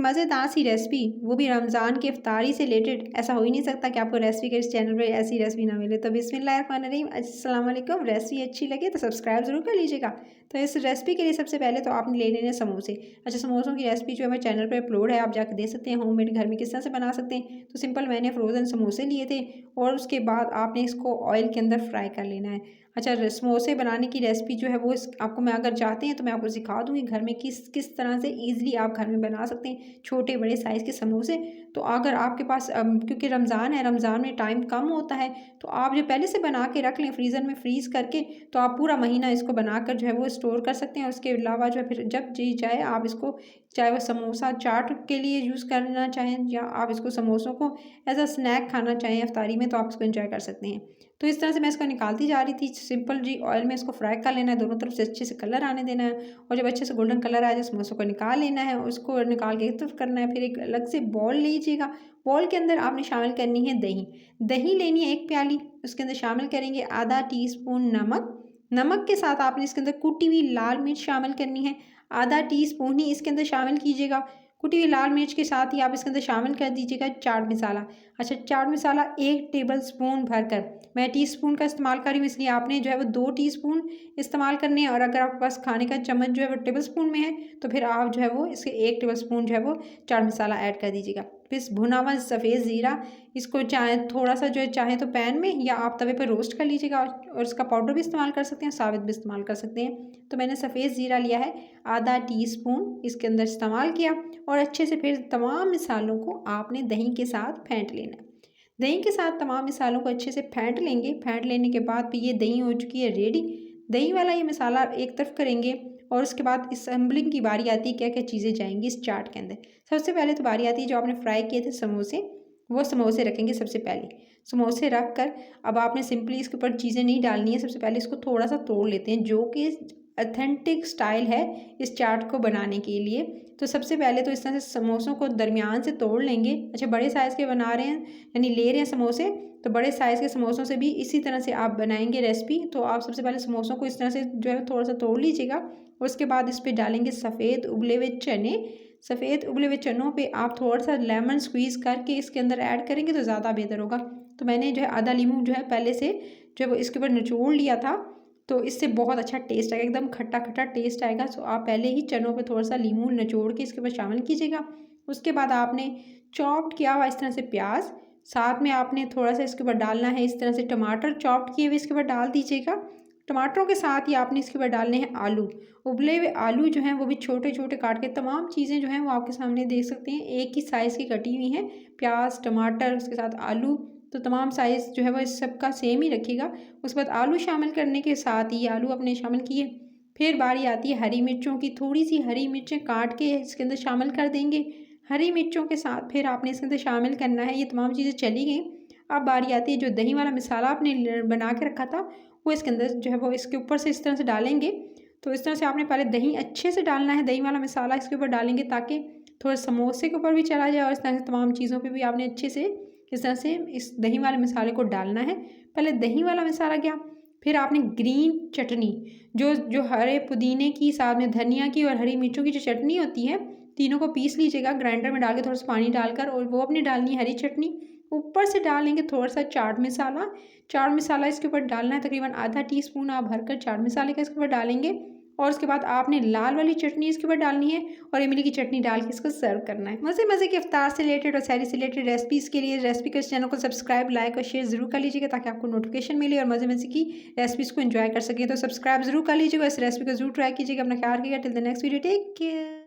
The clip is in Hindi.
मज़ेदार सी रेसिपी, वो भी रमज़ान की इफ्तारी से रिलेटेड। ऐसा हो ही नहीं सकता कि आपको रेसिपी के इस चैनल पे ऐसी रेसिपी ना मिले। तो बिस्मिल्लाहिर्रहमानिर्रहीम, अस्सलाम वालेकुम। रेसिपी अच्छी लगे तो सब्सक्राइब ज़रूर कर लीजिएगा। तो इस रेसिपी के लिए सबसे पहले तो आपने ले लेने हैं समोसे। अच्छा, समोसों की रेसिपी जो है मेरे चैनल पर अपलोड है, आप जाकर देख सकते हैं होममेड घर में किस तरह से बना सकते हैं। तो सिंपल मैंने फ्रोज़न समोसे लिए थे और उसके बाद आपने इसको ऑयल के अंदर फ्राई कर लेना है। अच्छा, समोसे बनाने की रेसिपी जो है वो इस आपको मैं अगर चाहते हैं तो मैं आपको सिखा दूँगी घर में किस किस तरह से ईज़िली आप घर में बना सकते हैं छोटे बड़े साइज़ के समोसे। तो अगर आपके पास क्योंकि रमज़ान है, रमज़ान में टाइम कम होता है, तो आप जो पहले से बना के रख लें फ्रीज़र में फ्रीज़ करके, तो आप पूरा महीना इसको बनाकर जो है वो स्टोर कर सकते हैं। और उसके अलावा जो है फिर जब जी चाहे आप इसको, चाहे वो समोसा चाट के लिए यूज़ करना चाहें या आप इसको समोसों को एज़ अ स्नैक खाना चाहें इफ्तारी में, तो आप इसको एंजॉय कर सकते हैं। तो इस तरह से मैं इसको निकालती जा रही थी। सिंपल जी ऑयल में इसको फ्राई कर लेना है, दोनों तरफ से अच्छे से कलर आने देना है। और जब अच्छे से गोल्डन कलर आ जाए समोसों को निकाल लेना है, उसको निकाल के एक तरफ करना है। फिर एक अलग से बॉल लीजिएगा, बॉल के अंदर आपने शामिल करनी है दही। दही लेनी है 1 प्याली, उसके अंदर शामिल करेंगे आधा टीस्पून नमक। नमक के साथ आपने इसके अंदर कुटी हुई लाल मिर्च शामिल करनी है, आधा टीस्पून ही इसके अंदर शामिल कीजिएगा। कुटी हुई लाल मिर्च के साथ ही आप इसके अंदर शामिल कर दीजिएगा चाट मसाला। अच्छा, चाट मसाला 1 टेबलस्पून भरकर, मैं टीस्पून का इस्तेमाल कर रही हूँ इसलिए आपने जो है वो 2 टीस्पून इस्तेमाल करने हैं। और अगर आपके पास खाने का चम्मच जो है वो टेबलस्पून में है तो फिर आप जो है वो इसके 1 टेबलस्पून जो है वो चाट मसाला ऐड कर दीजिएगा। फिर भुना हुआ सफ़ेद ज़ीरा, इसको चाहे थोड़ा सा जो है चाहे तो पैन में या आप तवे पर रोस्ट कर लीजिएगा, और इसका पाउडर भी इस्तेमाल कर सकते हैं, साबित भी इस्तेमाल कर सकते हैं। तो मैंने सफ़ेद ज़ीरा लिया है आधा टीस्पून, इसके अंदर इस्तेमाल किया। और अच्छे से फिर तमाम मसालों को आपने दही के साथ फेंट लेना है। दही के साथ तमाम मसालों को अच्छे से फेंट लेंगे। फेंट लेने के बाद फिर ये दही हो चुकी है रेडी। दही वाला ये मसाला एक तरफ करेंगे और उसके बाद असेंबलिंग की बारी आती है, क्या क्या चीज़ें जाएंगी इस चाट के अंदर। सबसे पहले तो बारी आती है जो आपने फ्राई किए थे समोसे, वो समोसे रखेंगे सबसे पहले। समोसे रख कर अब आपने सिंपली इसके ऊपर चीज़ें नहीं डालनी है, सबसे पहले इसको थोड़ा सा तोड़ लेते हैं, जो कि ऑथेंटिक स्टाइल है इस चाट को बनाने के लिए। तो सबसे पहले तो इस तरह से समोसों को दरमियान से तोड़ लेंगे। अच्छा, बड़े साइज़ के बना रहे हैं यानी ले रहे हैं समोसे, तो बड़े साइज़ के समोसों से भी इसी तरह से आप बनाएंगे रेसिपी। तो आप सबसे पहले समोसों को इस तरह से जो है थोड़ा सा तोड़ लीजिएगा। और उसके बाद इस पर डालेंगे सफ़ेद उबले हुए चने। सफ़ेद उबले हुए चनों पे आप थोड़ा सा लेमन स्क्वीज़ करके इसके अंदर ऐड करेंगे तो ज़्यादा बेहतर होगा। तो मैंने जो है आधा लीमू जो है पहले से जो है वो इसके ऊपर निचोड़ लिया था, तो इससे बहुत अच्छा टेस्ट आएगा, एकदम खट्टा खट्टा टेस्ट आएगा। सो आप पहले ही चनों पे थोड़ा सा लीमू निचोड़ के इसके ऊपर शामिल कीजिएगा। उसके बाद आपने चॉप्ड किया हुआ इस तरह से प्याज, साथ में आपने थोड़ा सा इसके ऊपर डालना है इस तरह से टमाटर चॉप्ड किए हुए इसके ऊपर डाल दीजिएगा। टमाटरों के साथ ही आपने इसके ऊपर डालने हैं आलू। उबले हुए आलू जो हैं वो भी छोटे छोटे काट के, तमाम चीज़ें जो हैं वो आपके सामने देख सकते हैं एक ही साइज़ की कटी हुई हैं। प्याज टमाटर उसके साथ आलू, तो तमाम साइज़ जो है वो इस सब का सेम ही रखिएगा। उसके बाद आलू शामिल करने के साथ ही आलू अपने शामिल किए। फिर बारी आती है हरी मिर्चों की, थोड़ी सी हरी मिर्चें काट के इसके अंदर शामिल कर देंगे। हरी मिर्चों के साथ फिर आपने इसके अंदर शामिल करना है, ये तमाम चीज़ें चली गई। अब बारी आती है जो दही वाला मसाला आपने बना के रखा था, वो इसके अंदर जो है वो इसके ऊपर से इस तरह से डालेंगे। तो इस तरह से आपने पहले दही अच्छे से डालना है, दही वाला मसाला इसके ऊपर डालेंगे ताकि थोड़ा समोसे के ऊपर भी चला जाए, और इस तरह से तमाम चीज़ों पे भी आपने अच्छे से इस तरह से इस दही वाले मसाले को डालना है। पहले दही वाला मसाला गया, फिर आपने ग्रीन चटनी, जो जो हरे पुदीने की, साथ में धनिया की और हरी मिर्चों की जो चटनी होती है, तीनों को पीस लीजिएगा ग्राइंडर में डाल के थोड़ा सा पानी डालकर, और वो अपनी डालनी है हरी चटनी। ऊपर से डालेंगे थोड़ा सा चाट मसाला। चाट मसाला इसके ऊपर डालना है, तकरीबन आधा टीस्पून आप भरकर चाट मसाले का इसके ऊपर डालेंगे। और उसके बाद आपने लाल वाली चटनी इसके ऊपर डालनी है और इमली की चटनी डाल के इसको सर्व करना है। मज़े मज़े के इफ्तार से रिलेटेड और सहरी से रिलेटेड रेसिपीज़ के लिए रेसिपी के चैनल को सब्सक्राइब लाइक और शेयर ज़रूर कर लीजिएगा ताकि आपको नोटिफिकेशन मिले और मज़े मज़े की रेसिपीज़ को एंजॉय कर सकें। तो सब्सक्राइब ज़रूर कर लीजिएगा, इस रेसिपी को जरूर ट्राई कीजिएगा। अपना ख्याल रखिएगा। Till the next video, take care.